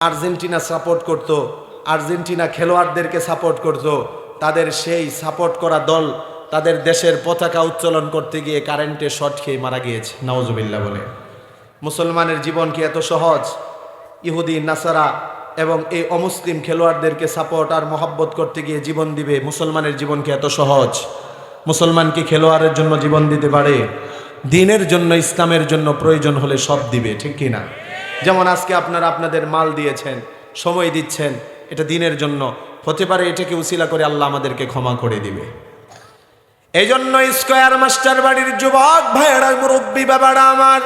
Argentina support করত, Argentina খেলোয়াড়দেরকে support করত, তাদের সেই সাপোর্ট করা দল তাদের দেশের পতাকা উত্তোলন করতে গিয়ে কারেন্টে শর্ট খেয়ে মারা গিয়েছে, নাউজুবিল্লাহ বলে। মুসলমানের জীবন কি এত সহজ? ইহুদি নাসারা এবং এই অমুসলিম খেলোয়াড়দেরকে সাপোর্ট আর মহব্বত করতে গিয়ে জীবন দিবে, মুসলমানের জীবন কি এত সহজ? মুসলমান কি খেলোয়াড়ের জন্য জীবন দিতে পারে? দিনের জন্য, ইসলামের জন্য প্রয়োজন হলে সব দিবে, ঠিক কি না? যেমন আজকে আপনারা আপনাদের মাল দিয়েছেন, সময় দিচ্ছেন, এটা দিনের জন্য হতে পারে, এটাকে উসিলা করে আল্লাহ আমাদেরকে ক্ষমা করে দিবে। এই জন্য স্কয়ার মাস্টার বাড়ির যুবক ভাইয়েরা, মুরব্বী বাবারা আমার,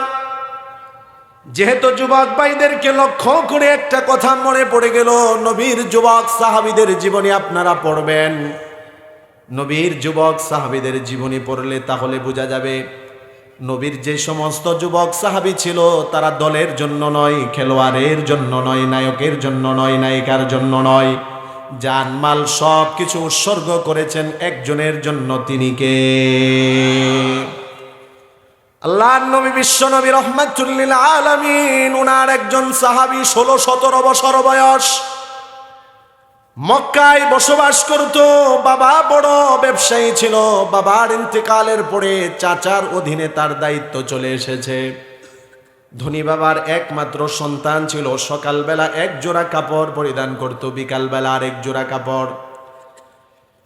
যেহেতু যুবক ভাইদেরকে লক্ষ্য করে একটা কথা মনে পড়ে গেল, নবীর যুবক সাহাবীদের জীবনী আপনারা পড়বেন। নবীর যুবক সাহাবীদের জীবনী পড়লে তাহলে বোঝা যাবে নবীর যে সমস্ত যুবক সাহাবী ছিল তারা দলের জন্য নয়, খেলোয়াড়ের জন্য নয়, নায়কের জন্য নয়, নায়িকার জন্য নয়, জানমাল সব কিছু উৎসর্গ করেছেন একজনের জন্য। তিনি কে? আল্লাহর নবী, বিশ্ব নবী রাহমাতুল লিল আলামিন। ওনার একজন সাহাবী 16-17 বছর বয়স, মক্কায় বসবাস করত। বাবা বড় ব্যবসায়ী ছিল। বাবার ইন্তেকালের পরে চাচার অধীনে তার দায়িত্ব চলে এসেছে। ধনী বাবার একমাত্র সন্তান ছিল। সকালবেলা এক জোড়া কাপড় পরিধান করত, বিকালবেলা আরেক জোড়া কাপড়।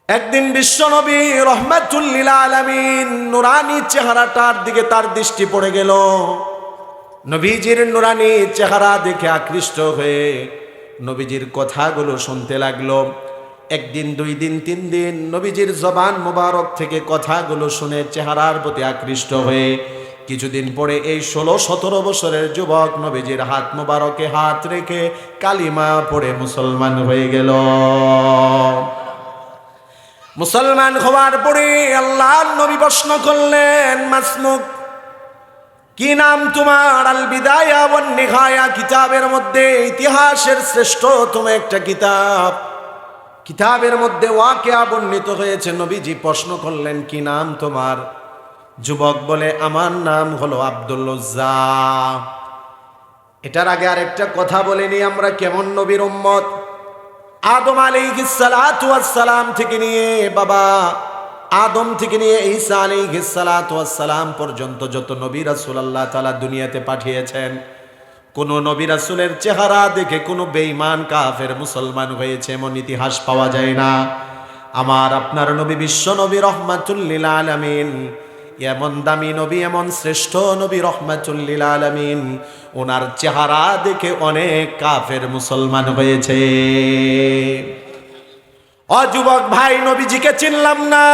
একদিন বিশ্বনবী রাহমাতুল লিল আলামিন নুরানি চেহারাটার দিকে তার দৃষ্টি পড়ে গেল। নবীজির নুরানি চেহারা দেখে আকৃষ্ট হয়ে নবীজির কথাগুলো শুনতে লাগলো। একদিন, 2 দিন, 3 দিন নবীজির জবান মোবারক থেকে কথাগুলো শুনে চেহারার প্রতি আকৃষ্ট হয়ে কিছুদিন পরে এই 16-17 বছরের যুবক নবীজির হাত মোবারকে হাত রেখে কালিমা পড়ে মুসলমান হয়ে গেল। মুসলমান হওয়ার পরে আল্লাহর নবী প্রশ্ন করলেন, মাসমুক, কি নাম তোমার? আল বিদায়া ওয়ান নিহায়া কিতাবের মধ্যে, ইতিহাসের শ্রেষ্ঠতম একটা কিতাব, কিতাবের মধ্যে ওয়াকিয়া বর্ণিত হয়েছে। নবীজি প্রশ্ন করলেন, কি নাম তোমার? যুবক বলে, আমার নাম হলো আব্দুল উজ্জা। এটার আগে আরেকটা কথা বলেনি, আমরা কেমন নবীর উম্মত। আদম আলাইহিস সালাতু ওয়াস সালাম থেকে নিয়ে, বাবা আদম থেকে নিয়ে ঈসা আলাইহিস সালাতু ওয়াস সালাম পর্যন্ত যত নবী রাসূল আল্লাহ তাআলা দুনিয়াতে পাঠিয়েছেন, কোন নবী রাসূলের চেহারা দেখে কোনো বেঈমান কাফের মুসলমান হয়েছে এমন ইতিহাস পাওয়া যায় না। আমার আপনার নবী বিশ্ব নবী রাহমাতুল লিল আলামিন, এমন দামি নবী, এমন শ্রেষ্ঠ নবী রাহমাতুল লিল আলামিন, ওনার চেহারা দেখে অনেক কাফের মুসলমান হয়েছে। যুবক ভাই, নবীজিকে চিনলাম না,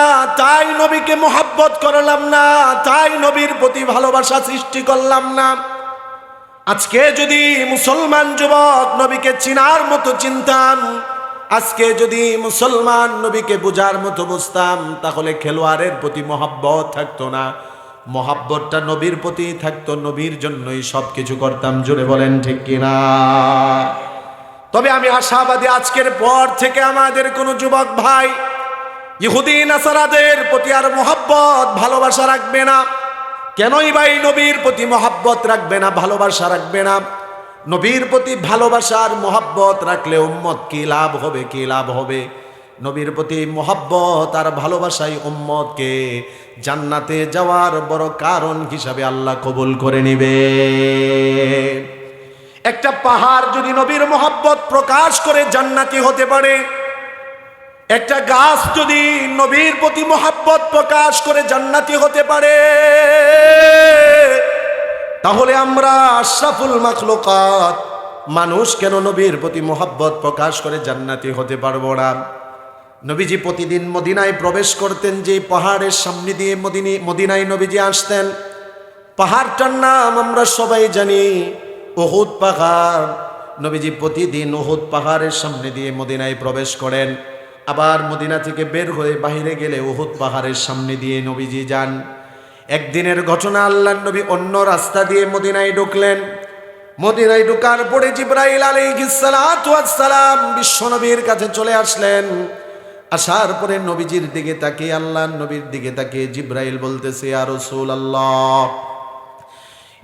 তাই নবীকে মোহাব্বত করলাম না, তাই নবীর প্রতি ভালোবাসা সৃষ্টি করলাম না। আজকে যদি মুসলমান যুবক নবীকে চিনার মতো চিনতাম, আজকে যদি মুসলমান নবীকে বুঝার মতো বুঝতাম, তাহলে খেলোয়াড়ের প্রতি মহব্বত থাকতো না, মহব্বতটা নবীর প্রতি থাকতো। নবীর জন্যই সব কিছু করতাম। জোরে বলেন ঠিক কিনা? তবে আমি আশাবাদী, আজকের পর থেকে আমাদের কোনো যুবক ভাই ইহুদি নাসারাদের প্রতি আর মহব্বত ভালোবাসা রাখবে না। কেনই ভাই নবীর প্রতি মহব্বত রাখবে না, ভালোবাসা রাখবে না? নবীর প্রতি ভালোবাসার মহব্বত রাখলে উম্মত কি লাভ হবে, কি লাভ হবে? নবীর প্রতি মহব্বত আর ভালোবাসাই উম্মতকে জান্নাতে যাওয়ার বড় কারণ হিসাবে আল্লাহ কবুল করে নিবে। একটা পাহাড় যদি নবীর মহব্বত প্রকাশ করে জান্নাতি হতে পারে, একটা গাছ যদি নবীর প্রতি মহব্বত প্রকাশ করে জান্নাতি হতে পারে, তাহলে আমরা আশরাফুল মাখলুকাত মানুষ কেন নবীর প্রতি মহব্বত প্রকাশ করে জান্নাতি হতে পারবো না? নবীজি প্রতিদিন মদিনায় প্রবেশ করতেন, যে পাহাড়ের সামনে দিয়ে মদিনায় নবীজি আসতেন, পাহাড়টার নাম আমরা সবাই জানি, উহুদ পাহাড়। নবীজি প্রতিদিন উহুদ পাহাড়ের সামনে দিয়ে মদিনায় প্রবেশ করেন, আবার মদিনা থেকে বের হয়ে বাইরে গেলে উহুদ পাহাড়ের সামনে দিয়ে নবীজি যান। একদিনের ঘটনা, আল্লাহর নবী অন্য রাস্তা দিয়ে মদিনায় ঢুকলেন। মদিনায় ঢোকার পরে জিবরাইল আলাইহিস সালাতু ওয়াস সালাম বিশ্বনবীর কাছে চলে আসলেন। আসার পরে নবীজির দিকে তাকিয়ে, আল্লাহর নবীর দিকে তাকিয়ে জিবরাইল বলতেছে, ইয়া রাসূলুল্লাহ,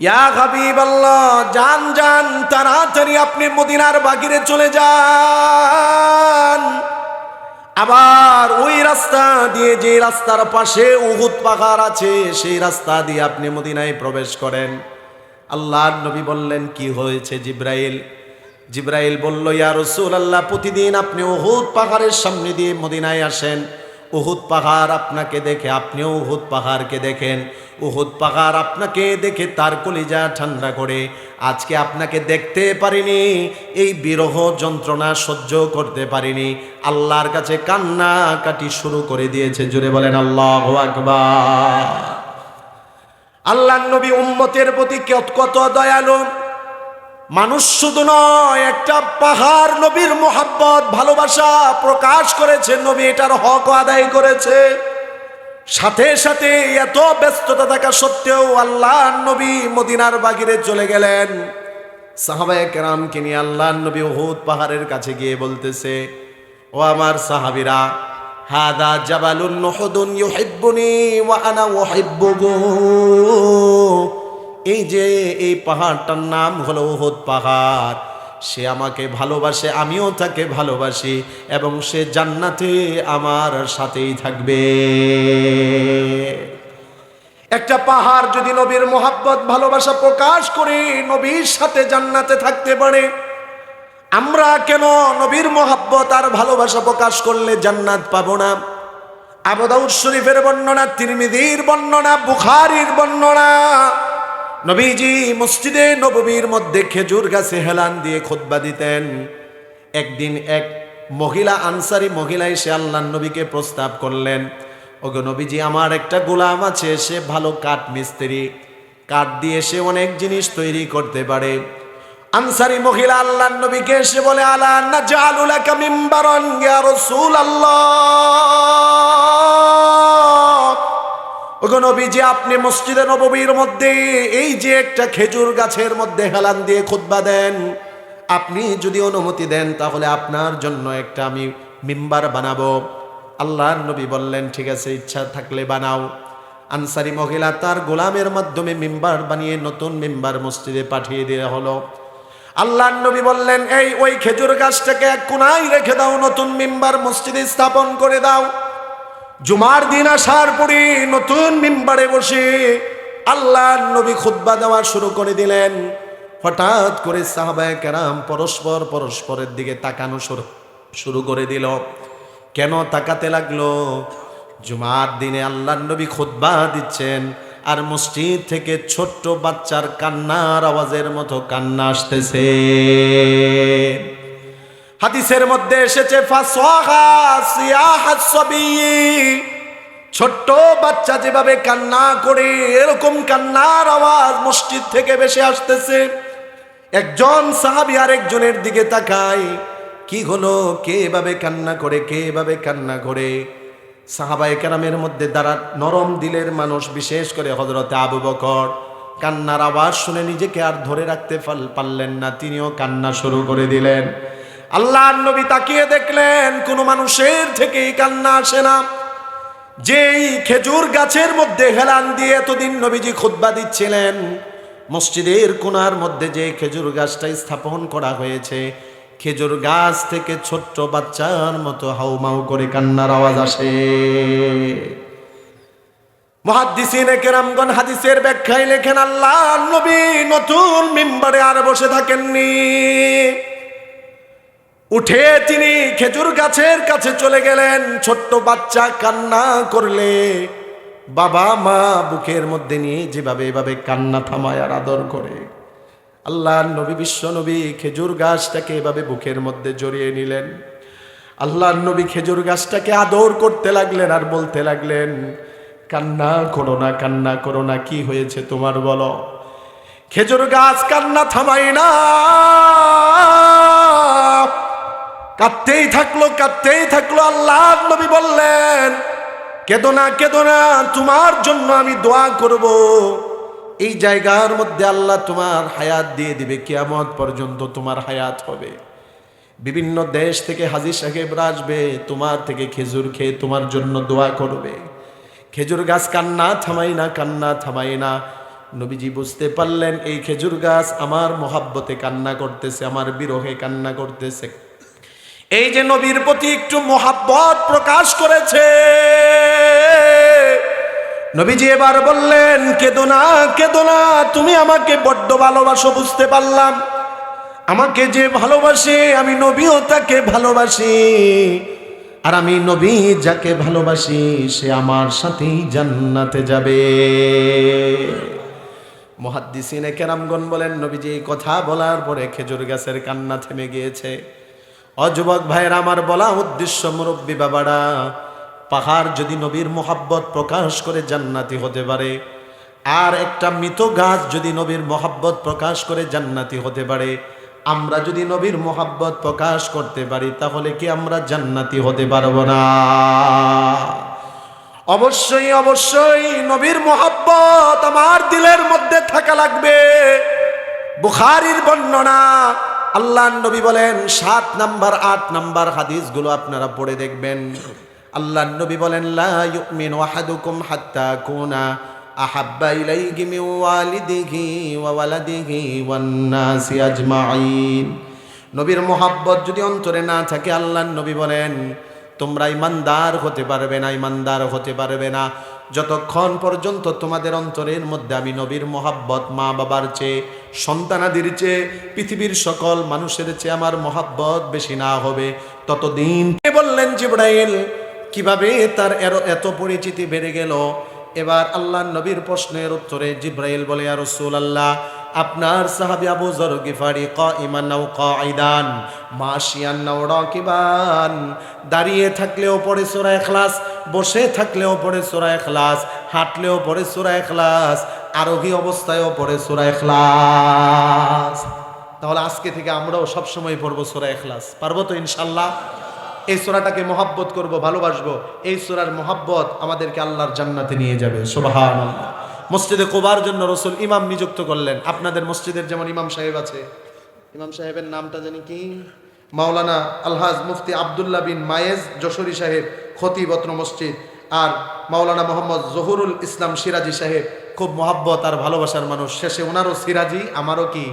ইয়া হাবিবাল্লাহ, যান যান, তাড়াতাড়ি আপনি মদিনার বাগিরে চলে যান। আবার ওই রাস্তা দিয়ে, যে রাস্তার পাশে উহুদ পাহাড় আছে, সেই রাস্তা দিয়ে আপনি মদিনায় প্রবেশ করেন। আল্লাহর নবী বললেন, কি হয়েছে জিব্রাইল? জিব্রাইল বলল, ইয়া রাসূলুল্লাহ, প্রতিদিন আপনি উহুদ পাহাড়ের সামনে দিয়ে মদিনায় আসেন। উহুদ পাহাড় আপনাকে দেখে, আপনিও উহুদ পাহাড়কে দেখেন। উহুদ পাহাড় আপনাকে দেখে তার কলিজা ঠান্ডা করে। আজকে আপনাকে দেখতে পারিনি, এই বিরহ যন্ত্রণা সহ্য করতে পারিনি, আল্লাহর কাছে কান্নাকাটি শুরু করে দিয়েছে। জোরে বলেন আল্লাহু আকবার। আল্লাহর নবী উম্মতের প্রতি কত দয়ালু। মানুষ শুধু নয়, একটা পাহাড় নবীর মোহাব্বত, ভালোবাসা প্রকাশ করেছে, নবী এটার হক আদায় করেছে। সাথে সাথে এত ব্যস্ততা থাকা সত্ত্বেও আল্লাহর নবী মদিনার বাগিরে চলে গেলেন। সাহাবায়ে কেরামকে নিয়ে আল্লাহর নবী উহুদ পাহাড়ের কাছে গিয়ে বলতেছে, ও আমার সাহাবীরা, হাদা জাবালুন উহুদুন ইউহিব্বুনি ওয়া আনা উহিব্বুহু। এই যে এই পাহাড়টার নাম হলো উহুদ পাহাড়, সে আমাকে ভালোবাসে, আমিও তাকে ভালোবাসি, এবং সে জান্নাতে আমার সাথেই থাকবে। একটা পাহাড় যদি নবীর মোহাব্বত ভালোবাসা প্রকাশ করে নবীর সাথে জান্নাতে থাকতে পারে, আমরা কেন নবীর মোহাব্বত আর ভালোবাসা প্রকাশ করলে জান্নাত পাবো না? আবু দাউদ শরীফের বর্ণনা, তিরমিজির বর্ণনা, বুখারীর বর্ণনা, নবীজি মসজিদে নববীর মধ্যে খেজুর গাছে হেলান দিয়ে খুতবা দিতেন। একদিন এক মহিলা, আনসারি মহিলা এসে আল্লাহর নবীকে প্রস্তাব করলেন, ওগো নবীজি, আমার একটা গোলাম আছে, সে ভালো কাঠ মিস্ত্রি, কাঠ দিয়ে সে অনেক জিনিস তৈরি করতে পারে। আনসারি মহিলা আল্লাহর নবীকে এসে বলে, আলা নাজআলু লাকা মিম্বারান ইয়া রাসূলুল্লাহ। ওগো নবীজি, আপনি মসজিদে নববীর মধ্যে এই যে একটা খেজুর গাছের মধ্যে হেলান দিয়ে খুতবা দেন, আপনি যদি অনুমতি দেন তাহলে আপনার জন্য একটা আমি মিম্বার বানাবো। আল্লাহর নবী বললেন, ঠিক আছে, ইচ্ছা থাকলে বানাও। আনসারি মহিলা তার গোলামের মাধ্যমে মিম্বার বানিয়ে নতুন মিম্বার মসজিদে পাঠিয়ে দেওয়া হলো। আল্লাহর নবী বললেন, এই ওই খেজুর গাছটাকে এক কোনায় রেখে দাও, নতুন মিম্বার মসজিদে স্থাপন করে দাও। জুমার দিন আসার পরে নতুন মিম্বারে বসে আল্লাহর নবী খুতবা দেওয়া শুরু করে দিলেন। হঠাৎ করে সাহাবায়ে কেরাম পরস্পরের দিকে তাকানো শুরু করে দিল। কেন তাকাতে লাগলো? জুমার দিনে আল্লাহর নবী খুতবা দিচ্ছেন, আর মসজিদ থেকে ছোট্ট বাচ্চার কান্নার আওয়াজের মতো কান্না আসতেছে। হাদিসের মধ্যে এসেছে, ফাসাহা সিয়াহাস সাবী, ছোট্ট বাচ্চা যেভাবে কান্না করে, এরকম কান্নার আওয়াজ মসজিদ থেকে ভেসে আসতেছে। একজন সাহাবী আরেকজনের দিকে তাকায়, কি হলো, কে এভাবে কান্না করে, কে এভাবে কান্না করে? সাহাবায়ে কেরামের মধ্যে যারা নরম দিলের মানুষ, বিশেষ করে হযরতে আবু বকর, কান্নার আওয়াজ শুনে নিজেকে আর ধরে রাখতে পারলেন না, তিনিও কান্না শুরু করে দিলেন। আল্লাহর নবী তাকিয়ে দেখলেন কোনো মানুষের থেকেই কান্না আসে না। যেই খেজুর গাছের মধ্যে হেলান দিয়ে এতদিন নবীজি খুতবা দিচ্ছিলেন, মসজিদের কোণার মধ্যে যে খেজুর গাছটা স্থাপন করা হয়েছে, খেজুর গাছ থেকে ছোট্ট বাচ্চার মতো হাউমাউ করে কান্নার আওয়াজ আসে। মুহাদ্দিসিনে কেরামগণ হাদিসের ব্যাখ্যায় লেখেন, আল্লাহর নবী নতুন মিম্বারে আর বসে থাকেননি, উঠে তিনি খেজুর গাছের কাছে চলে গেলেন। ছোট্ট বাচ্চা কান্না করলে বাবা মা বুকের মধ্যে নিয়ে যেভাবে এভাবে কান্না থামায় আর আদর করে, আল্লাহর নবী বিশ্ব নবী খেজুর গাছটাকে এভাবে বুকের মধ্যে জড়িয়ে নিলেন। আল্লাহর নবী খেজুর গাছটাকে আদর করতে লাগলেন আর বলতে লাগলেন, কান্না করো না, কান্না করো না, কি হয়েছে তোমার বলো? খেজুর গাছ কান্না থামাই না, কাঁদতেই থাকলো। আল্লাহর নবী বললেন, কেঁদো না, তোমার জন্য আমি দোয়া করব। এই জায়গার মধ্যে আল্লাহ তোমার হায়াত দিয়ে দিবে, কিয়ামত পর্যন্ত তোমার হায়াত হবে। বিভিন্ন দেশ থেকে হাজী সাহেবরা আসবে, তোমার থেকে খেজুর খেয়ে তোমার জন্য দোয়া করবে। খেজুর গাছ কান্না থামাই না। নবীজি বুঝতে পারলেন এই খেজুর গাছ আমার মহাব্বতে কান্না করতেছে, আমার বিরহে কান্না করতেছে। এই যে নবীর প্রতি একটু মহাব্বত প্রকাশ করেছে, নবীজি এবার বললেন, কেঁদো না, কেঁদো না, তুমি আমাকে বড্ড ভালোবাসো, বুঝতে পারলাম। আমাকে যে ভালোবাসে আমি নবীও তাকে ভালোবাসি, আর আমি নবী যাকে ভালোবাসি সে আমার সাথেই জান্নাতে যাবে। মুহাদ্দিসিনে কেরামগণ বলেন, নবীজি এই কথা বলার পরে খেজুর গাছের কান্না থেমে গিয়েছে। যুবক ভাইয়ের আমার বলা উদ্দেশ্য, মুরব্বী বাবারা, পাহাড় যদি নবীর মোহাব্বত প্রকাশ করে জান্নাতি হতে পারে, আর একটা মৃত গাছ যদি নবীর মোহাব্বত প্রকাশ করে জান্নাতি হতে পারে, আমরা যদি নবীর মোহাব্বত প্রকাশ করতে পারি তাহলে কি আমরা জান্নাতি হতে পারবো না? অবশ্যই অবশ্যই নবীর মোহাব্বত আমার দিলের মধ্যে থাকা লাগবে। বুখারীর বর্ণনা, আল্লাহর নবী বলেন, 7 নাম্বার 8 নাম্বার হাদিসগুলো আপনারা পড়ে দেখবেন। আল্লাহর নবী বলেন, লা ইউমিনু আহাদুকুম হাত্তা কুনা আহাব্বা ইলাইহি মিন ওয়ালিদিহি ওয়া ওয়ালাদিহি ওয়ান নাসি আজমাইন। নবীর মোহাব্বত যদি অন্তরে না থাকে, আল্লাহর নবী বলেন, তোমরা ইমানদার হতে পারবে না, ইমানদার হতে পারবে না যতক্ষণ পর্যন্ত তোমাদের অন্তরের মধ্যে আমি নবীর মোহাব্বত মা বাবার চেয়ে, সন্তানাদির চেয়ে, পৃথিবীর সকল মানুষের চেয়ে আমার মোহাব্বত বেশি না হবে ততদিন। বললেন জিবরাইল, কিভাবে তার এত পরিচিতি বেড়ে গেল? এবার আল্লাহর নবীর প্রশ্নের উত্তরে জিবরাইল বলে, ইয়া রাসূলুল্লাহ, আপনার সাহাবী আবু যর গিফারি কাইমান নাও কাইদান মাশিয়ান নাও রাকিবান, দাঁড়িয়ে থাকলেও পড়ে সূরা ইখলাস, বসে থাকলেও পড়ে সূরা ইখলাস, হাঁটলেও পড়ে সূরা ইখলাস, আরোহী অবস্থায়ও পড়ে সূরা ইখলাস। তাহলে আজকে থেকে আমরাও সব সময় পড়বো সূরা ইখলাস, পারবো তো ইনশাআল্লাহ? এই সূরাটাকে মহব্বত করব, ভালোবাসবো। এই সূরার মহব্বত আমাদেরকে আল্লাহর জান্নাতে নিয়ে যাবে। সুবহানাল্লাহ। মসজিদে কুবার জন্য রাসূল ইমাম নিযুক্ত করলেন। আপনাদের মসজিদের যেমন ইমাম সাহেব আছে, ইমাম সাহেবের নামটা জানি কি, মাওলানা আলহাজ মুফতি আব্দুল্লাহ বিন মায়েজ যশোরী সাহেব, খতিব অত্র মসজিদ, আর মাওলানা মোহাম্মদ জহুরুল ইসলাম সিরাজি সাহেব, খুব মহব্বত আর ভালোবাসার মানুষ। শেষে ওনারও সিরাজি, আমারও কি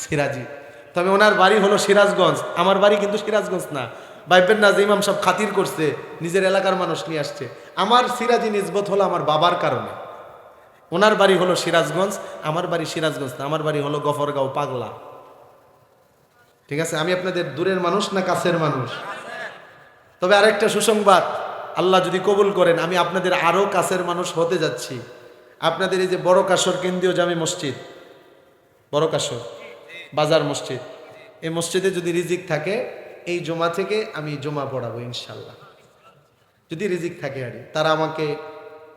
সিরাজি, তবে ওনার বাড়ি হলো সিরাজগঞ্জ, আমার বাড়ি কিন্তু সিরাজগঞ্জ না। ভাইবেন না যে ইমাম সাহেব খাতির করছে, নিজের এলাকার মানুষ নিয়ে আসছে। আমার সিরাজি নিসবত হলো আমার বাবার কারণে। ওনার বাড়ি হলো সিরাজগঞ্জ, আমার বাড়ি সিরাজগঞ্জ না, আমার বাড়ি হলো গফরগাঁও, পাগলা। ঠিক আছে, আমি আপনাদের দূরের মানুষ না কাছের মানুষ? তবে আরেকটা সুসংবাদ, আল্লাহ যদি কবুল করেন, আমি আপনাদের আরো কাছের মানুষ হতে যাচ্ছি। আপনাদের এই যে বড় কাশর কেন্দ্রীয় জামি মসজিদ, বড় কাশর বাজার মসজিদ, এই মসজিদে যদি রিজিক থাকে, এই জমা থেকে আমি জমা পড়াবো ইনশাল্লাহ, যদি রিজিক থাকে। আর তারা আমাকে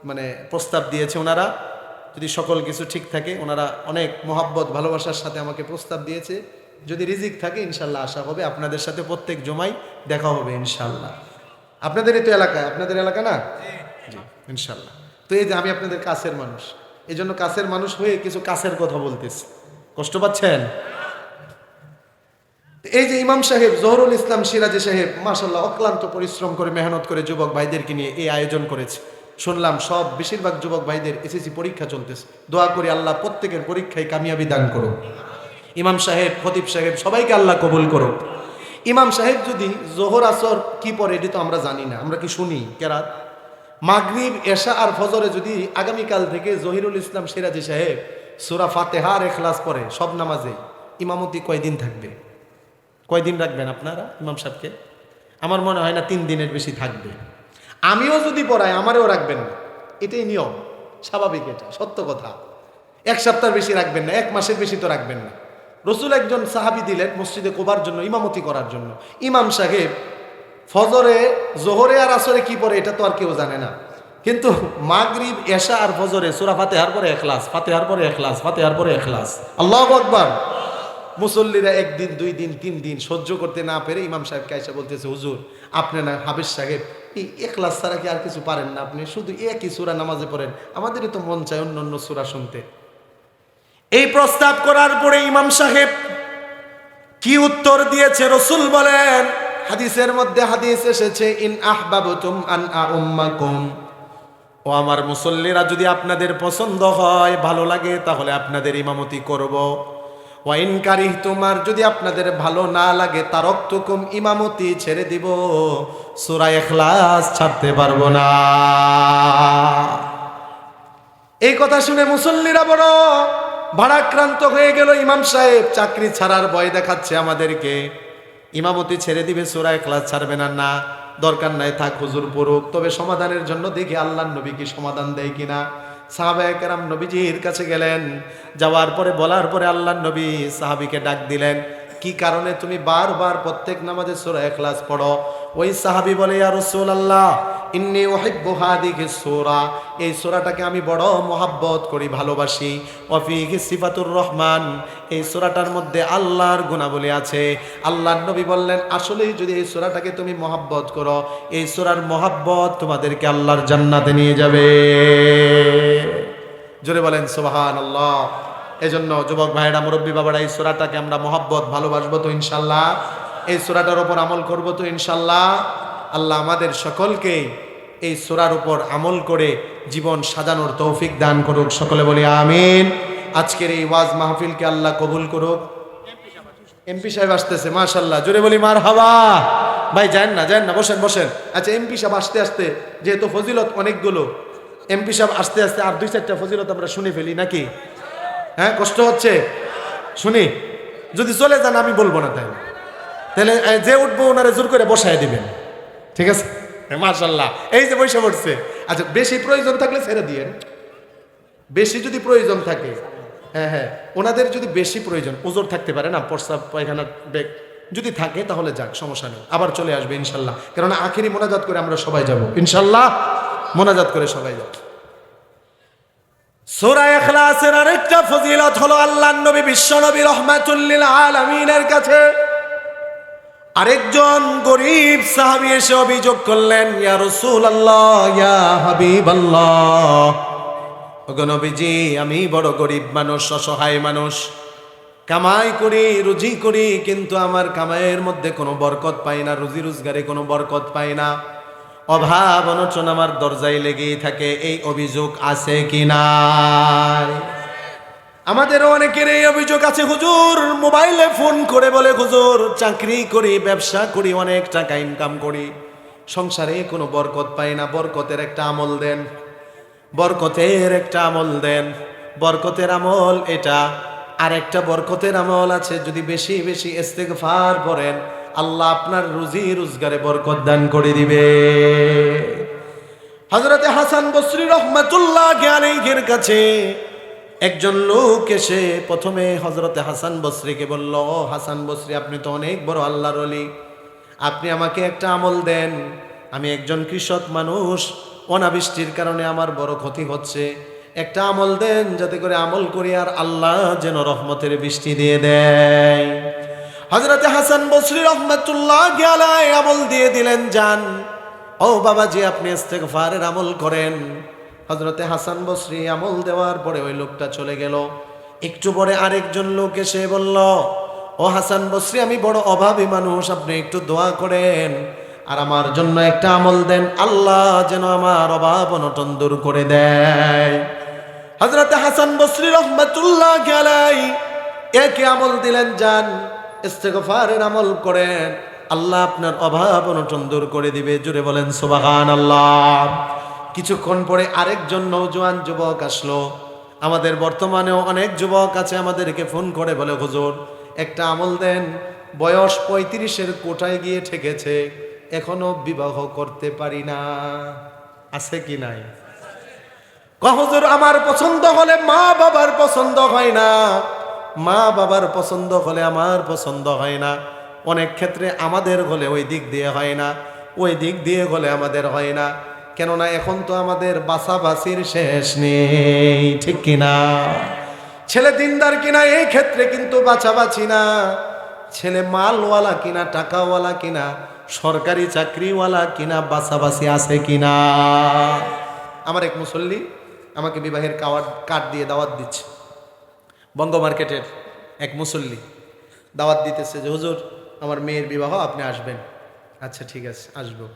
মানে প্রস্তাব দিয়েছে, ওনারা যদি সকল কিছু ঠিক থাকে, ওনারা অনেক মহাব্বত ভালোবাসার সাথে আমাকে প্রস্তাব দিয়েছে, যদি রিজিক থাকে ইনশাল্লাহ আসা হবে, আপনাদের সাথে প্রত্যেক জমাই দেখা হবে ইনশাল্লাহ। আপনাদেরই তো এলাকায়, আপনাদের এলাকা না? জি ইনশাল্লাহ। তো এই যে আমি আপনাদের কাছের মানুষ, এই জন্য কাছের মানুষ হয়ে কিছু কাছের কথা বলতেছি, কষ্ট পাচ্ছেন? এই যে ইমাম সাহেব জহুরুল ইসলাম সিরাজি সাহেব মাশাআল্লাহ অক্লান্ত পরিশ্রম করে মেহনত করে যুবক ভাইদেরকে নিয়ে এই আয়োজন করেছে। শুনলাম সব বেশিরভাগ যুবক ভাইদের এসএসসি পরীক্ষা চলতেছে, দোয়া করি আল্লাহ প্রত্যেকের পরীক্ষায় কামিয়াবি দান করো। ইমাম সাহেব, খতিব সাহেব সবাইকে আল্লাহ কবুল করো। ইমাম সাহেব যদি জোহর আসর কি পড়ে এটি তো আমরা জানি না, আমরা কি শুনি কেরাত, মাগরিব এশা আর ফজরে যদি আগামীকাল থেকে জহিরুল ইসলাম সিরাজি সাহেব সূরা ফাতিহা আর ইখলাস পড়ে সব নামাজে, ইমামতি কয়দিন থাকবে? কয়দিন রাখবেন আপনারা ইমাম সাহেবকে? আমার মনে হয় না 3 দিনের বেশি থাকবে। আমিও যদি পড়াই আমারও রাখবেন না, এটাই নিয়ম, স্বাভাবিক, এটা সত্য কথা। 1 সপ্তাহের বেশি রাখবেন না, 1 মাসের বেশি তো রাখবেন না। রসুল একজন সাহাবী দিলেন মসজিদে কুবার জন্য, ইমামতি করার জন্য। ইমাম সাহেব ফজরে, জোহরে আর আসরে কি পড়ে এটা তো আর কেউ জানে না, কিন্তু মাগরিব এশা আর ফজরে সূরা ফাতিহার পরে ইখলাস, ফাতিহার পরে ইখলাস, ফাতিহার পরে ইখলাস। আল্লাহু আকবার। মুসল্লিরা 1 দিন 2 দিন 3 দিন সহ্য করতে না পেরে ইমাম সাহেবকে এসে বলতেছে, হুজুর আপনি না হাফেজ সাহেব, এই ইখলাস ছাড়া কি আর কিছু পারেন না? আপনি শুধু একই সূরা নামাজে পড়েন, আমাদেরই তো মন চায় অন্য অন্য সূরা শুনতে। এই প্রস্তাব করার পরে ইমাম সাহেব কি উত্তর দিয়েছে রাসূল বলেন, হাদিসের মধ্যে হাদিস এসেছে, ইন আহবাবতুম আন আউম্মাকুম ও আমার মুসল্লিরা, যদি আপনাদের পছন্দ হয়, ভালো লাগে, তাহলে আপনাদের ইমামতি করব। ওয়াইন কারিহতুম, আর যদি আপনাদের ভালো না লাগে, তারাকতুকুম, ইমামতি ছেড়ে দিব, সূরা ইখলাস ছাড়তে পারবো না। এই কথা শুনে মুসল্লিরা বড় ভারাক্রান্ত হয়ে গেল। ইমাম সাহেব চাকরি ছাড়ার ভয় দেখাচ্ছে আমাদেরকে, ইমামতি ছেড়ে দিবে, সূরা ইখলাস ছাড়বে না। না, দরকার নাই, থাক হুজুর পড়ুক। তবে সমাধানের জন্য দেখি আল্লাহর নবী কি সমাধান দেয় কিনা। সাহাবায়ে কেরাম নবীজির কাছে গেলেন, যাওয়ার পরে বলার পরে আল্লাহর নবী সাহাবীকে ডাক দিলেন, কি কারণে তুমি বারবার প্রত্যেক নামাজে সূরা ইখলাস পড়ো? ওই সাহাবী বলে, ইয়া রাসূলুল্লাহ, ইন্নী উহিব্বু হাদিহি সূরা, এই সূরাটাকে আমি বড় মহব্বত করি, ভালোবাসি। ওয়া ফীহি সিফাতুর রহমান, এই সূরাটার মধ্যে আল্লাহর গুণাবলী আছে। আল্লাহর নবী বললেন, আসলেই যদি এই সূরাটাকে তুমি মহব্বত করো, এই সূরার মহব্বত তোমাদেরকে আল্লাহর জান্নাতে নিয়ে যাবে। জোরে বলেন সুবহানাল্লাহ। এজন্য যুবক ভাইরা, মুরব্বী বাবারা, এই সূরাটাকে আমরা মহব্বত, ভালোবাসবো তো ইনশাআল্লাহ? এই সূরাটার উপর আমল করব তো ইনশাআল্লাহ? আল্লাহ আমাদের সকলকে এই সূরার উপর আমল করে জীবন সাজানোর তৌফিক দান করুক। সকলে বলি আমিন। আজকের এই ওয়াজ মাহফিলকে আল্লাহ কবুল করুক। এমপি সাহেব আসতেছে, মাশাআল্লাহ, জোরে বলি মারহাবা। ভাই যান না, বসেন বসেন। আচ্ছা, এমপি সাহেব আসতে আসতে, যেহেতু ফজিলত অনেকগুলো, এমপি সাহেব আসতে আসতে আর 2-4টা ফজিলত আমরা শুনে ফেলি নাকি? হ্যাঁ, কষ্ট হচ্ছে? শুনি। যদি চলে যান আমি বলবো না, তাহলে যে উঠবো ওনারে জোর করে বসায় দিবেন, ঠিক আছে? মাশাআল্লাহ, এই যে বসে পড়ছে। আচ্ছা, বেশি প্রয়োজন থাকলে ছেড়ে দিয়েন, বেশি যদি প্রয়োজন থাকে। হ্যাঁ, ওনাদের যদি বেশি প্রয়োজন, ওজোর থাকতে পারে না, প্রস্রাব পায়খানার বেগ যদি থাকে, তাহলে যাক, সমস্যা নেই, আবার চলে আসবে ইনশাল্লাহ। কেননা আখেরি মোনাজাত করে আমরা সবাই যাব ইনশাল্লাহ, মোনাজাত করে সবাই যাব। সূরা ইখলাসের আরেকটা ফজিলত হলো, আল্লাহর নবী বিশ্বনবী রাহমাতুল লিল আলামিনের কাছে আরেকজন গরীব সাহাবী এসে অভিযোগ করলেন, ইয়া রাসূলুল্লাহ, ইয়া হাবিবাল্লাহ, ওগো নবীজি, আমি বড় গরীব মানুষ, অসহায় মানুষ, কামাই করি, রুজি করি, কিন্তু আমার কামাইয়ের মধ্যে কোনো বরকত পাই না, রুজি রোজগারে কোনো বরকত পাই না, অভাব অনটন আমার দরজায় লেগেই থাকে। এই অভিযোগ আছে কি নাই? আমাদেরও অনেকের এই অভিযোগ আছে। হুজুর মোবাইলে ফোন করে বলে, হুজুর চাকরি করি, ব্যবসা করি, অনেক টাকা ইনকাম করি, সংসারে কোনো বরকত পাই না, বরকতের একটা আমল দেন, বরকতের একটা আমল দেন। বরকতের আমল এটা। আর একটা বরকতের আমল আছে, যদি বেশি বেশি ইস্তেগফার করেন, আল্লাহ আপনার রুজি রোজগারে বরকত দান করে দিবে। হযরতে হাসান বসরি রাহমাতুল্লাহি আলাইহির কাছে একজন লোক এসে প্রথমে হযরতে হাসান বসরিকে বলল, ও হাসান বসরি, আপনি তো অনেক বড় আল্লাহর ওলি, আপনি আমাকে একটা আমল দেন। আমি একজন কৃষক মানুষ, অনাবৃষ্টির কারণে আমার বড় ক্ষতি হচ্ছে, একটা আমল দেন, যাতে করে আমল করি আর আল্লাহ যেন রহমতের বৃষ্টি দিয়ে দেয়। হযরতে হাসান বসরি রাহমাতুল্লাহি আলাইহি আমল দিয়ে দিলেন, যান ও বাবাজি, আপনি ইস্তেগফারের আমল করেন। হযরতে হাসান বসরি আমল দেওয়ার পরে ওই লোকটা চলে গেল। একটু পরে আরেকজন লোক এসে বলল, ও হাসান বসরি, আমি বড় অভাবী মানুষ, আপনি একটু দোয়া করেন আর আমার জন্য একটা আমল দেন, আল্লাহ যেন আমার অভাব অনটন দূর করে দেয়। হযরতে হাসান বসরি রাহমাতুল্লাহি আলাইহি একই আমল দিলেন, যান ইস্তেগফারের আমল করেন, আল্লাহ আপনার অভাব অনটন দূর করে দিবে। জোরে বলেন সুবহানাল্লাহ। কিছুক্ষণ পরে আরেকজন নওজোয়ান যুবক আসলো। আমাদের বর্তমানেও অনেক যুবক আছে, আমাদেরকে ফোন করে বলে, হুজুর একটা আমল দেন, বয়স 35-এর কোটায় গিয়ে ঠেকেছে, এখনো বিবাহ করতে পারি না। আছে কি নাই? হুজুর আমার পছন্দ হলে মা বাবার পছন্দ হয় না, মা বাবার পছন্দ হলে আমার পছন্দ হয় না, অনেক ক্ষেত্রে আমাদের হলে ওই দিক দিয়ে হয় না, ওই দিক দিয়ে হলে আমাদের হয় না। কেননা এখন তো আমাদের বাছাবাছির শেষ নেই, ঠিক কিনা? ছেলে দিনদার কিনা এই ক্ষেত্রে কিন্তু বাছাবাছি না, ছেলে মালওয়ালা কিনা, টাকাওয়ালা কিনা, সরকারি চাকরিওয়ালা কিনা, বাছাবাছি আছে কিনা। আমার এক মুসল্লি আমাকে বিবাহের কার্ড দিয়ে দাওয়াত দিচ্ছে। বঙ্গ মার্কেটের এক মুসল্লি দাওয়াত দিতেছে যে, হুজুর আমার মেয়ের বিবাহ, আপনি আসবেন। আচ্ছা ঠিক আছে, আসবো।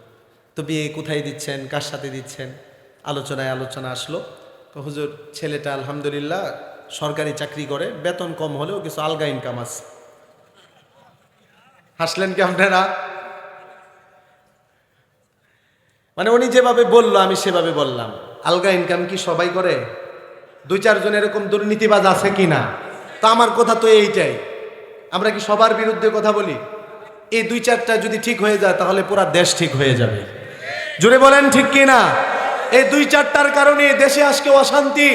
তো বিয়ে কোথায় দিচ্ছেন, কার সাথে দিচ্ছেন? আলোচনায় আলোচনা আসলো, তো হুজুর ছেলেটা আলহামদুলিল্লাহ সরকারি চাকরি করে, বেতন কম হলেও কিছু আলগা ইনকাম আছে। হাসলেন কি আপনারা? মানে উনি যেভাবে বললো আমি সেভাবে বললাম। আলগা ইনকাম কি সবাই করে? 2-4 জন এরকম দুর্নীতিবাজ আছে কি না? তো আমার কথা তো এইটাই, আমরা কি সবার বিরুদ্ধে কথা বলি? এই 2-4টা যদি ঠিক হয়ে যায় তাহলে পুরা দেশ ঠিক হয়ে যাবে। জুড়ে বলেন ঠিক কি না? এই 2-4টার কারণে দেশে আজকে অশান্তি।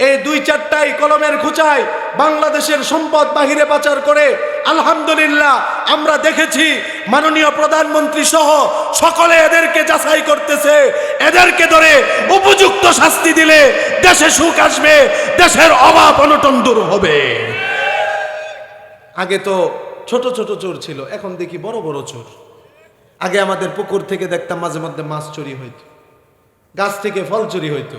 এই 2-4টাই কলমের খুঁচায় বাংলাদেশের সম্পদ বাহিরে পাচার করে। আলহামদুলিল্লাহ আমরা দেখেছি মাননীয় প্রধানমন্ত্রী সহ সকলে এদেরকে যাচাই করতেছে। এদেরকে ধরে উপযুক্ত শাস্তি দিলে দেশে সুখ আসবে, দেশের অভাব অনটন দূর হবে। আগে তো ছোট ছোট চোর ছিল, এখন দেখি বড় বড় চোর। আগে আমাদের পুকুর থেকে দেখতাম মাঝে মধ্যে মাছ চুরি হইতো, গাছ থেকে ফল চুরি হইতো,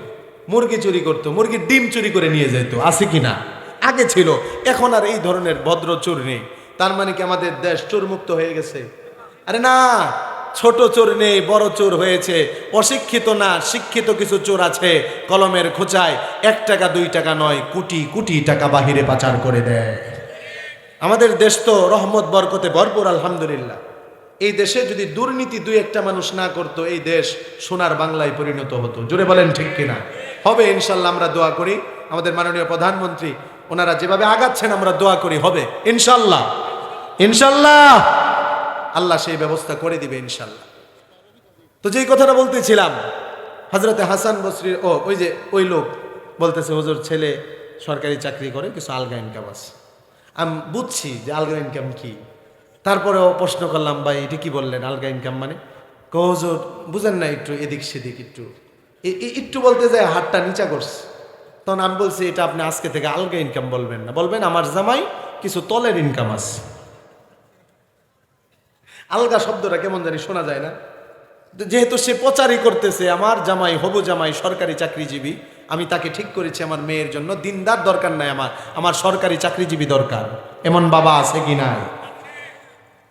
মুরগি চুরি করতো, মুরগির ডিম চুরি করে নিয়ে যেত, আছে কিনা? আগে ছিল। এখন আর এই ধরনের ভদ্র চোর নেই। তার মানে কি আমাদের দেশ চোরমুক্ত হয়ে গেছে? আরে না, ছোট চোর নেই, বড় চোর হয়েছে। অশিক্ষিত না, শিক্ষিত কিছু চোর আছে, কলমের খোঁচায় 1 টাকা 2 টাকা নয়, কোটি কোটি টাকা বাহিরে পাচার করে দেয়। আমাদের দেশ তো রহমত বরকতে ভরপুর আলহামদুলিল্লাহ। এই দেশে যদি দুর্নীতি 2-1টা মানুষ না করতো, এই দেশ সোনার বাংলায় পরিণত হতো। জোরে বলেন ঠিক কিনা? হবে ইনশাল্লাহ। আমরা দোয়া করি আমাদের মাননীয় প্রধানমন্ত্রী ওনারা যেভাবে আগাচ্ছেন, আমরা দোয়া করি হবে ইনশাল্লাহ। ইনশাল্লাহ আল্লাহ সেই ব্যবস্থা করে দিবে ইনশাল্লাহ। তো যেই কথাটা বলতেছিলাম, হযরতে হাসান বসরি ওই লোক বলতেছে হুজুর ছেলে সরকারি চাকরি করে, কিছু আলগা ইনকাম আছে। আমি বুঝছি যে আলগা ইনকাম কি, তারপরেও প্রশ্ন করলাম ভাই এটা কি বললেন আলগা ইনকাম মানে? হুজুর বুঝেন না, একটু এদিক সেদিক একটু বলতে যায় হাতটা নিচা করছে। তখন আমি বলছি এটা আপনি আজকে থেকে আলগা ইনকাম বলবেন না, বলবেন আমার জামাই কিছু তলের ইনকাম আছে। আলগা শব্দটা কেমন জানি শোনা যায় না? যেহেতু সে প্রচারই করতেছে আমার জামাই, হবু জামাই সরকারি চাকরিজীবী, আমি তাকে ঠিক করেছি আমার মেয়ের জন্য দিনদার দরকার নাই, আমার সরকারি চাকরিজীবী দরকার। এমন বাবা আছে কি নাই?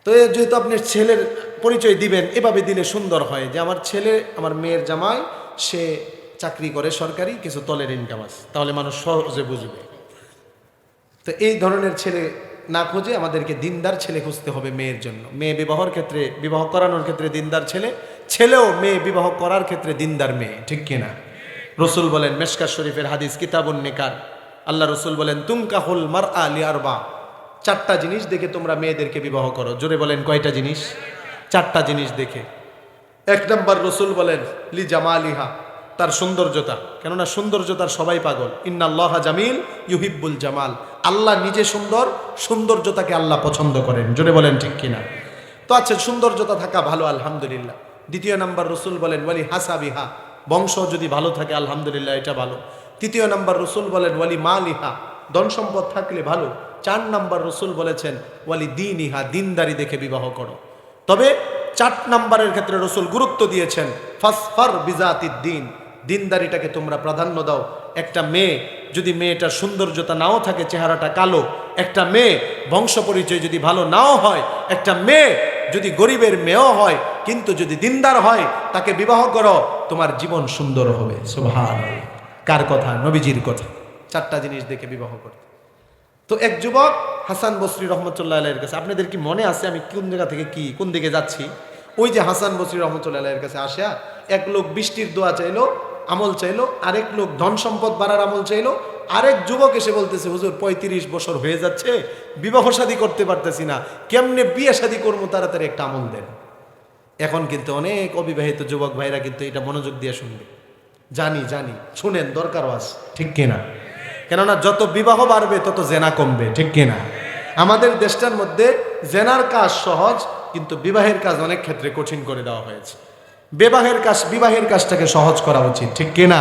তো যেহেতু আপনি ছেলের পরিচয় দিবেন, এভাবে দিলে সুন্দর হয় যে আমার ছেলে, আমার মেয়ের জামাই, সে চাকরি করে সরকারি, কিছু তলের ইনকাম আছে, তাহলে মানুষ সহজে বুঝবে। তো এই ধরনের ছেলে না খুঁজে আমাদেরকে দিনদার ছেলে খুঁজতে হবে মেয়ের জন্য। মেয়ে বিবাহের ক্ষেত্রে, বিবাহ করানোর ক্ষেত্রে দিনদার ছেলে, ছেলেও মেয়ে বিবাহ করার ক্ষেত্রে দিনদার মেয়ে, ঠিক কিনা? রসুল বলেন, মেশকাত শরীফের হাদিস কিতাবুন নিকাহ, আল্লাহ রসুল বলেন তুনকাহুল মারআ লিআরবা, 4টা জিনিস দেখে তোমরা মেয়েদেরকে বিবাহ করো। জোরে বলেন কয়টা জিনিস? 4টা জিনিস দেখে। 1 নম্বর রসুল বলেন লি জামালিহা, তার সৌন্দর্যতা, কেননা সৌন্দর্যতার সবাই পাগল। ইন্নাল্লাহা জামিল ইউহিব্বুল জামাল, আল্লাহ নিজে সুন্দর, সৌন্দর্যতাকে আল্লাহ পছন্দ করেন। জোরে বলেন ঠিক কিনা? তো আচ্ছা, সৌন্দর্যতা থাকা ভালো আলহামদুলিল্লাহ। 2 নম্বর রসুল বলেন ওয়ালি হাসাবিহা, বংশ যদি ভালো থাকে আলহামদুলিল্লাহ এটা ভালো। 3 নম্বর রসুল বলেন ওয়ালি মালিহা, ধন সম্পদ থাকলে ভালো। 4 নম্বর রসুল বলেছেন ওয়ালি দীনিহা, দিনদারি দেখে বিবাহ করো। তবে 4 নম্বরের ক্ষেত্রে রসুল গুরুত্ব দিয়েছেন ফাসফার বিজাতিদ দ্বীন, দিনদারিটাকে তোমরা প্রাধান্য দাও। একটা মেয়ে যদি মেয়েটার সৌন্দর্যতা নাও থাকে, চেহারাটা কালো, একটা মেয়ে বংশ পরিচয় যদি ভালো নাও হয়, একটা মেয়ে যদি গরিবের মেয়েও হয় কিন্তু যদি দিনদার হয়, তাকে বিবাহ করো, তোমার জীবন সুন্দর হবে। সুবহানাল্লাহ। কার কথা? নবীজির কথা। 4টা জিনিস দেখে বিবাহ করো। তো এক যুবক হাসান বসরি রহমতুল্লাহ আলাইহির কাছে, আপনাদের কি মনে আছে আমি কোন জায়গা থেকে কোন দিকে যাচ্ছি? ওই যে হাসান বসরি রহমতুল্লাহ আলাইহির কাছে আসা এক লোক বৃষ্টির দোয়া চাইলো, আমল চাইলো, আরেক লোক ধন সম্পদ বাড়ার আমল চাইলো, আরেক যুবক এসে বলতেছে হুজুর 35 বছর হয়ে যাচ্ছে, বিবাহ শাদী করতে পারতেছি না, কেমনে বিয়ে শাদী করবো, তাড়াতাড়ি একটা আমল দেন। এখন কিন্তু অনেক অবিবাহিত যুবক ভাইরা কিন্তু এটা মনোযোগ দিয়ে শুনবে। জানি শুনেন, দরকারও আছে, ঠিক কিনা? কেননা যত বিবাহ বাড়বে তত জেনা কমবে, ঠিক কিনা? আমাদের দেশটার মধ্যে জেনার কাজ সহজ, কিন্তু বিবাহের কাজ অনেক ক্ষেত্রে কঠিন করে দেওয়া হয়েছে। বিবাহের কাজটাকে সহজ করা উচিত, ঠিক কিনা?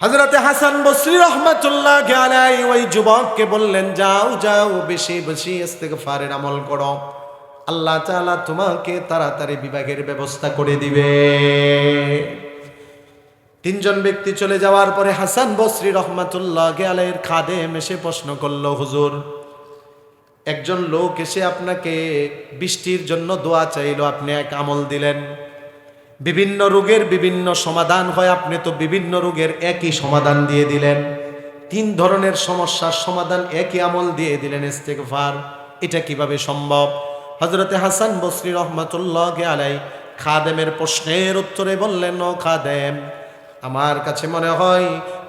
হযরতে হাসান বসরি রাহমাতুল্লাহ আলাইহি ওই যুবককে বললেন যাও বেশি বেশি ইস্তিগফারের আমল করো, আল্লাহ তাআলা তোমাকে তাড়াতাড়ি বিবাহের ব্যবস্থা করে দিবে। 3 জন ব্যক্তি চলে যাওয়ার পরে হাসান বসরি রহমাতুল্লাহ আলাইহির খাদেম এসে প্রশ্ন করলো, হুজুর একজন লোক এসে আপনাকে বৃষ্টির জন্য দোয়া চাইলো, আপনি এক আমল দিলেন, বিভিন্ন রোগের বিভিন্ন সমাধান হয়, আপনি তো বিভিন্ন রোগের একই সমাধান দিয়ে দিলেন। 3 ধরনের সমস্যার সমাধান একই আমল দিয়ে দিলেন, ইস্তেগফার। এটা কিভাবে সম্ভব? হযরতে হাসান বসরি রহমাতুল্লাহি আলাইহি খাদেমের প্রশ্নের উত্তরে বললেন, ও খাদেম, আমার কাছে মনে হয়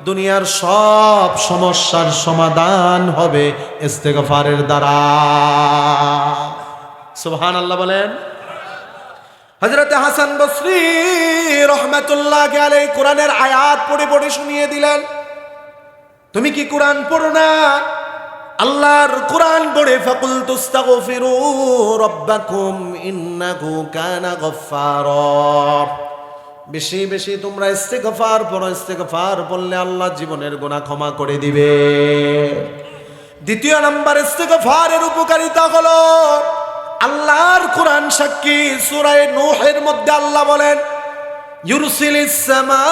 দুনিয়ার সব সমস্যার সমাধান হবে ইস্তেগফারের দ্বারা। সুবহানাল্লাহ বলেন। হযরতে হাসান বসরি রহমাতুল্লাহি আলাইহি কোরআনের আয়াত পড়ে পড়ে শুনিয়ে দিলেন। তুমি কি কোরআন পড়ো না? আল্লাহর কোরআন পড়ে ফাকুলতু আস্তাগফিরু রাব্বাকুম ইন্নাহু কানা গফফারা। বেশি বেশি তোমরা ইস্তেগফার পড়ো, ইস্তেগফার পড়লে আল্লাহ জীবনের গুনাহ ক্ষমা করে দিবে। দ্বিতীয় নাম্বার ইস্তেগফারের উপকারিতা হলো, আল্লাহর কোরআন সাক্ষী, সূরা নূহের মধ্যে আল্লাহ বলেন, ইউরসিলিস সামাআ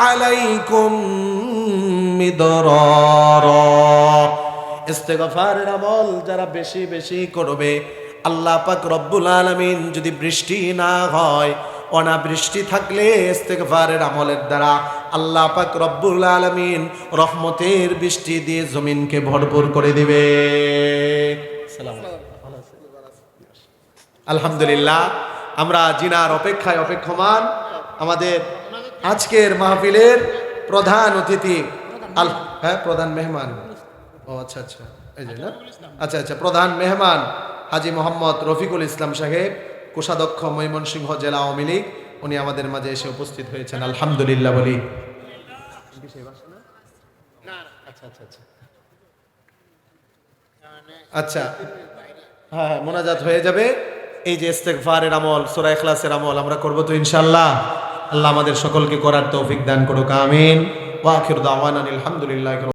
আলাইকুম মিদরারা। ইস্তেগফারের আমল যারা বেশি বেশি করবে, আল্লাহ পাক রব্বুল আলামিন যদি বৃষ্টি না হয়, অনাবৃষ্টি থাকলে ইস্তেগফারের আমলের দ্বারা আল্লাহ পাক রব্বুল আলামিন রহমতের বৃষ্টি দিয়ে জমিনকে ভরপুর করে দিবে। আলহামদুলিল্লাহ, আমরা জিনার অপেক্ষায় অপেক্ষমান। আমাদের আজকের মাহফিলের প্রধান অতিথি, প্রধান মেহমান, ও আচ্ছা আচ্ছা, এই যে না, আচ্ছা আচ্ছা, প্রধান মেহমান হাজী মোহাম্মদ রফিকুল ইসলাম সাহেব, কোষাধ্যক্ষ ময়মনসিংহ জেলা আওয়ামী লীগ, উনি আমাদের মাঝে এসে উপস্থিত হয়েছেন। আলহামদুলিল্লাহ বলি। আচ্ছা, হ্যাঁ, মোনাজাত হয়ে যাবে। এই যে ইস্তেগফারের আমল, সূরা ইখলাসের আমল আমরা করব তো ইনশাআল্লাহ। আল্লাহ আমাদের সকলকে করার তৌফিক দান করুক, আমিন। ওয়া আখিরু দাওয়ানা আলহামদুলিল্লাহ।